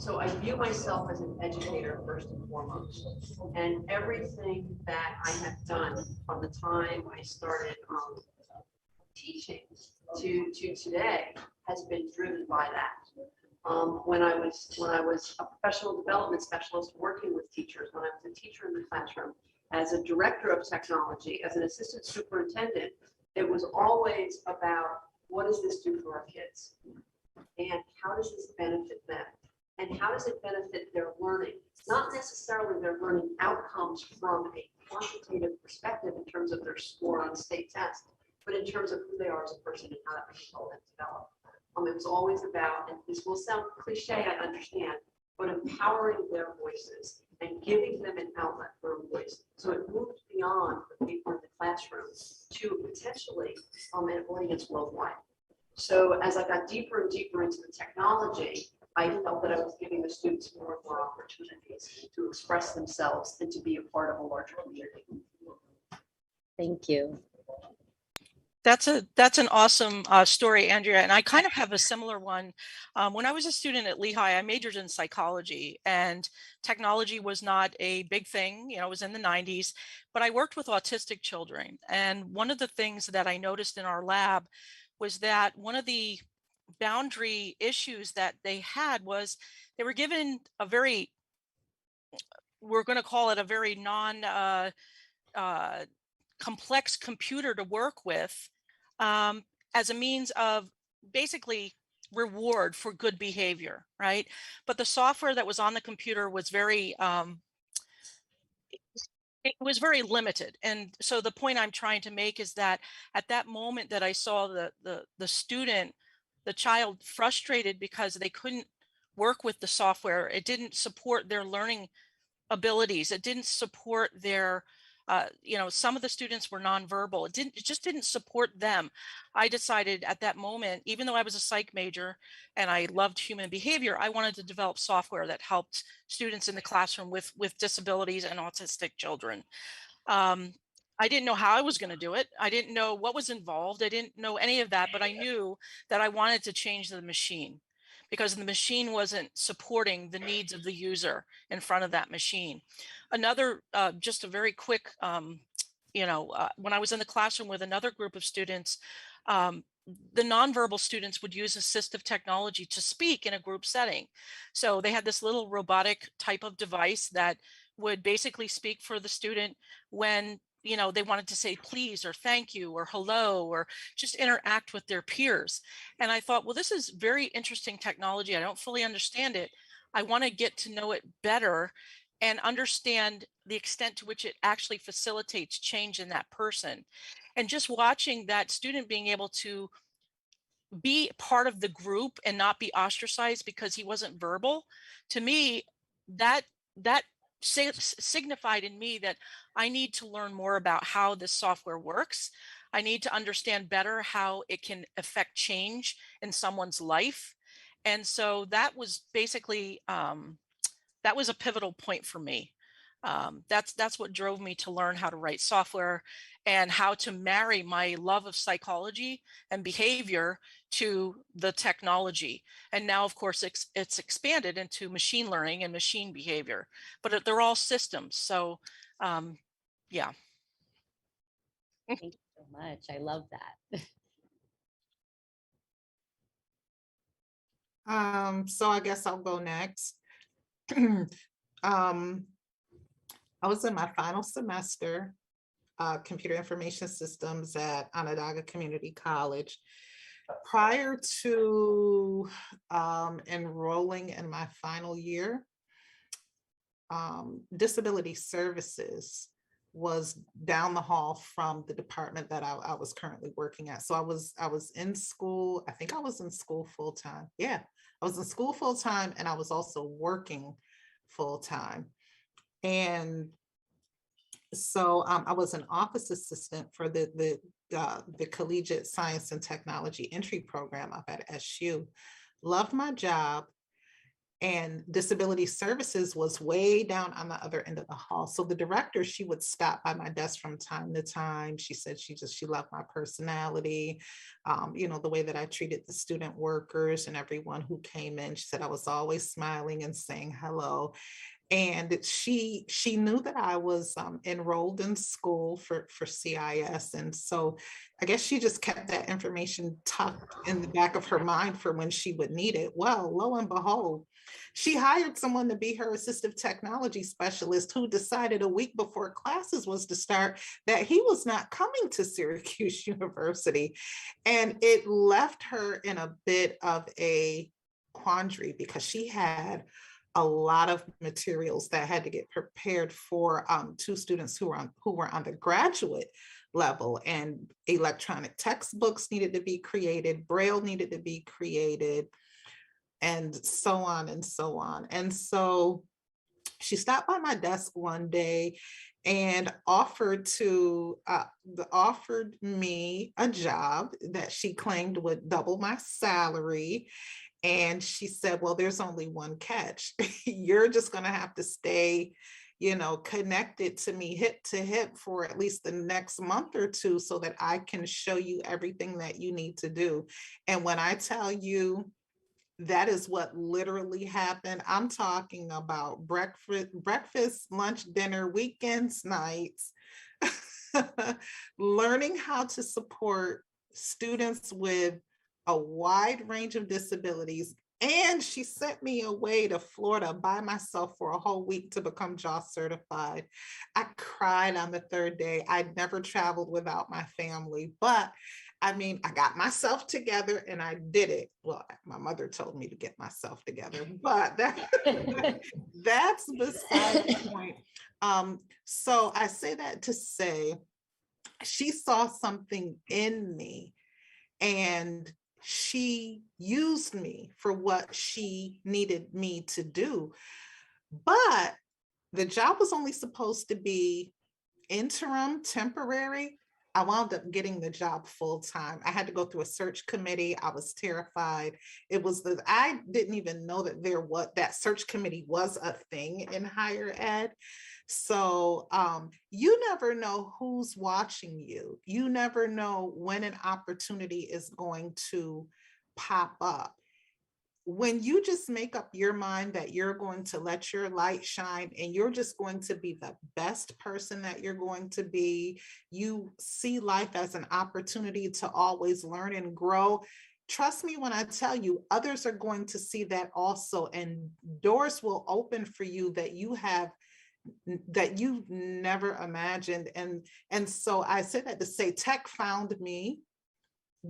So I view myself as an educator first and foremost. And everything that I have done from the time I started teaching to today has been driven by that. When I was a professional development specialist working with teachers, when I was a teacher in the classroom, as a director of technology, as an assistant superintendent, it was always about, what does this do for our kids? And how does this benefit them? And how does it benefit their learning? Not necessarily their learning outcomes from a quantitative perspective in terms of their score on a state test, but in terms of who they are as a person and how that can help them develop. It was always about, and this will sound cliche, I understand, but empowering their voices and giving them an outlet for a voice. So it moved beyond the people in the classroom to potentially an audience worldwide. So as I got deeper and deeper into the technology, I felt that I was giving the students more and more opportunities to express themselves and to be a part of a larger community. Thank you. That's an awesome story, Andrea. And I kind of have a similar one. When I was a student at Lehigh, I majored in psychology, and technology was not a big thing. You know, it was in the 90s, but I worked with autistic children. And one of the things that I noticed in our lab was that one of the boundary issues that they had was they were given a very, we're going to call it a very complex computer to work with, as a means of basically reward for good behavior, right? But the software that was on the computer was very, it was very limited. And so the point I'm trying to make is that at that moment that I saw the student, the child frustrated because they couldn't work with the software, it didn't support their learning abilities, it didn't support their you know, some of the students were nonverbal. It just didn't support them. I decided at that moment, even though I was a psych major and I loved human behavior, I wanted to develop software that helped students in the classroom with disabilities and autistic children. I didn't know how I was going to do it. I didn't know what was involved. I didn't know any of that, but I knew that I wanted to change the machine, because the machine wasn't supporting the needs of the user in front of that machine. Another, just a very quick, you know, when I was in the classroom with another group of students, the nonverbal students would use assistive technology to speak in a group setting. So they had this little robotic type of device that would basically speak for the student when, you know, they wanted to say please or thank you or hello or just interact with their peers. And I thought, well, this is very interesting technology. I don't fully understand it. I want to get to know it better and understand the extent to which it actually facilitates change in that person. And just watching that student being able to be part of the group and not be ostracized because he wasn't verbal, to me, that signified in me that I need to learn more about how this software works. I need to understand better how it can affect change in someone's life. And so that was basically, that was a pivotal point for me. That's what drove me to learn how to write software and how to marry my love of psychology and behavior to the technology. And now, of course, it's expanded into machine learning and machine behavior, but they're all systems. So, yeah. Thank you so much. I love that. So I guess I'll go next. I was in my final semester, computer information systems at Onondaga Community College. Prior to enrolling in my final year, disability services was down the hall from the department that I was currently working at. So I was in school. I think I was in school full time. Yeah, I was in school full time, and I was also working full time. And so I was an office assistant for the Collegiate Science and Technology Entry Program up at SU. Loved my job. And disability services was way down on the other end of the hall. So the director, she would stop by my desk from time to time. She said she loved my personality, you know, the way that I treated the student workers and everyone who came in. She said I was always smiling and saying hello. And she knew that I was enrolled in school for CIS. And so I guess she just kept that information tucked in the back of her mind for when she would need it. Well, lo and behold, she hired someone to be her assistive technology specialist, who decided a week before classes was to start that he was not coming to Syracuse University. And it left her in a bit of a quandary because she had a lot of materials that had to get prepared for two students who were on the graduate level, and electronic textbooks needed to be created, Braille needed to be created, and so on and so on. And so she stopped by my desk one day and offered me a job that she claimed would double my salary. And she said, well, there's only one catch. You're just going to have to stay, you know, connected to me hip to hip for at least the next month or two so that I can show you everything that you need to do. And when I tell you, that is what literally happened. I'm talking about breakfast, lunch, dinner, weekends, nights, learning how to support students with a wide range of disabilities. And she sent me away to Florida by myself for a whole week to become JAWS certified. I cried on the third day. I'd never traveled without my family, but I mean, I got myself together and I did it. Well, my mother told me to get myself together, but that's beside the point. So I say that to say, she saw something in me and she used me for what she needed me to do. But the job was only supposed to be interim, temporary. I wound up getting the job full time. I had to go through a search committee. I was terrified. I didn't even know that that search committee was a thing in higher ed. So you never know who's watching you. You never know when an opportunity is going to pop up. When you just make up your mind that you're going to let your light shine and you're just going to be the best person that you're going to be, you see life as an opportunity to always learn and grow. Trust me when I tell you, others are going to see that also, and doors will open for you that you never imagined. And so I said that to say tech found me.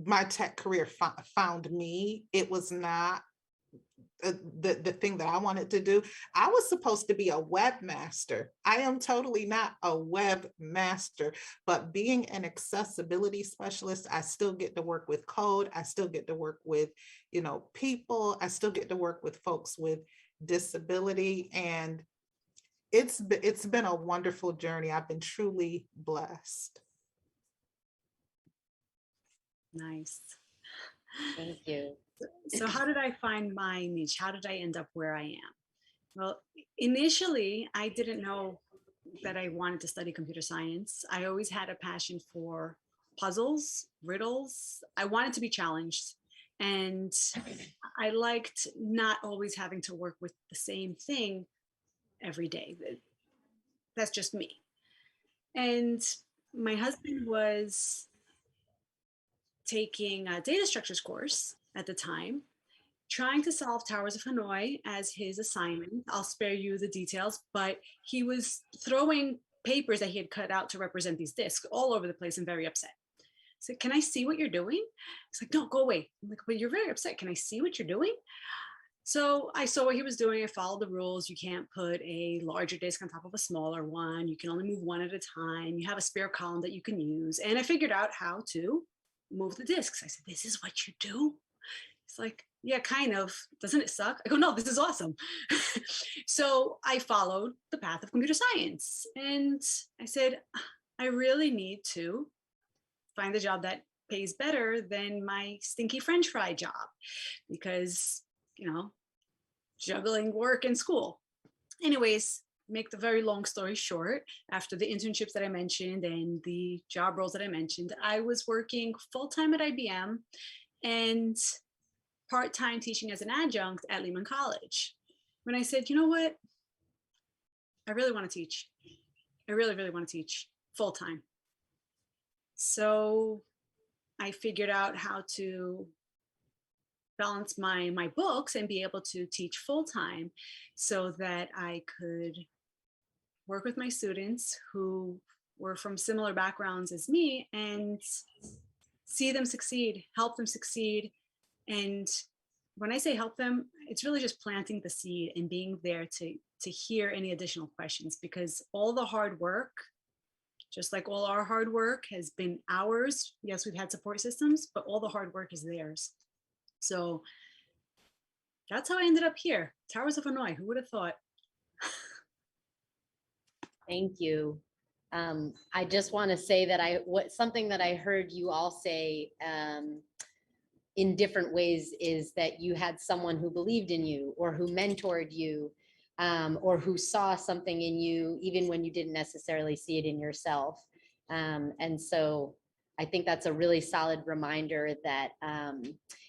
My tech career found me. It was not the thing that I wanted to do. I was supposed to be a webmaster. I am totally not a webmaster, but being an accessibility specialist, I still get to work with code. I still get to work with, people. I still get to work with folks with disability. And it's been a wonderful journey. I've been truly blessed. Nice. Thank you. So how did I find my niche? How did I end up where I am? Well, initially, I didn't know that I wanted to study computer science. I always had a passion for puzzles, riddles. I wanted to be challenged. And I liked not always having to work with the same thing every day. That's just me. And my husband was taking a data structures course at the time, trying to solve Towers of Hanoi as his assignment. I'll spare you the details, but he was throwing papers that he had cut out to represent these disks all over the place and very upset. So can I see what you're doing? He's like, no, go away. I'm like, but you're very upset. Can I see what you're doing? So I saw what he was doing. I followed the rules. You can't put a larger disk on top of a smaller one. You can only move one at a time. You have a spare column that you can use. And I figured out how to move the disks. I said, this is what you do? It's like, yeah, kind of. Doesn't it suck? I go, no, this is awesome. So I followed the path of computer science. And I said, I really need to find a job that pays better than my stinky French fry job because, juggling work and school. Anyways, make the very long story short, after the internships that I mentioned and the job roles that I mentioned, I was working full-time at IBM and part-time teaching as an adjunct at Lehman College. When I said, you know what? I really want to teach. I really, really want to teach full-time. So I figured out how to balance my books and be able to teach full-time so that I could work with my students who were from similar backgrounds as me and see them succeed, help them succeed. And when I say help them, it's really just planting the seed and being there to hear any additional questions, because all the hard work, just like all our hard work has been ours. Yes, we've had support systems, but all the hard work is theirs. So that's how I ended up here. Towers of Hanoi, who would have thought? Thank you. I just want to say that something that I heard you all say in different ways is that you had someone who believed in you or who mentored you or who saw something in you, even when you didn't necessarily see it in yourself. And so I think that's a really solid reminder that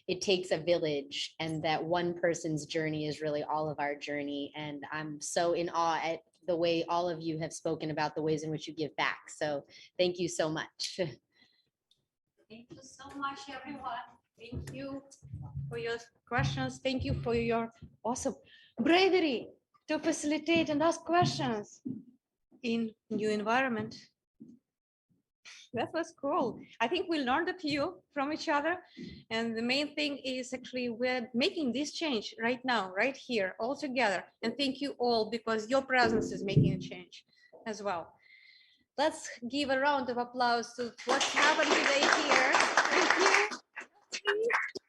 it takes a village and that one person's journey is really all of our journey. And I'm so in awe at the way all of you have spoken about the ways in which you give back. So thank you so much. Thank you so much, everyone. Thank you for your questions. Thank you for your awesome bravery to facilitate and ask questions in new environment. That was cool. I think we learned a few from each other. And the main thing is actually we're making this change right now, right here, all together. And thank you all, because your presence is making a change as well. Let's give a round of applause to what's happened today here. Thank you.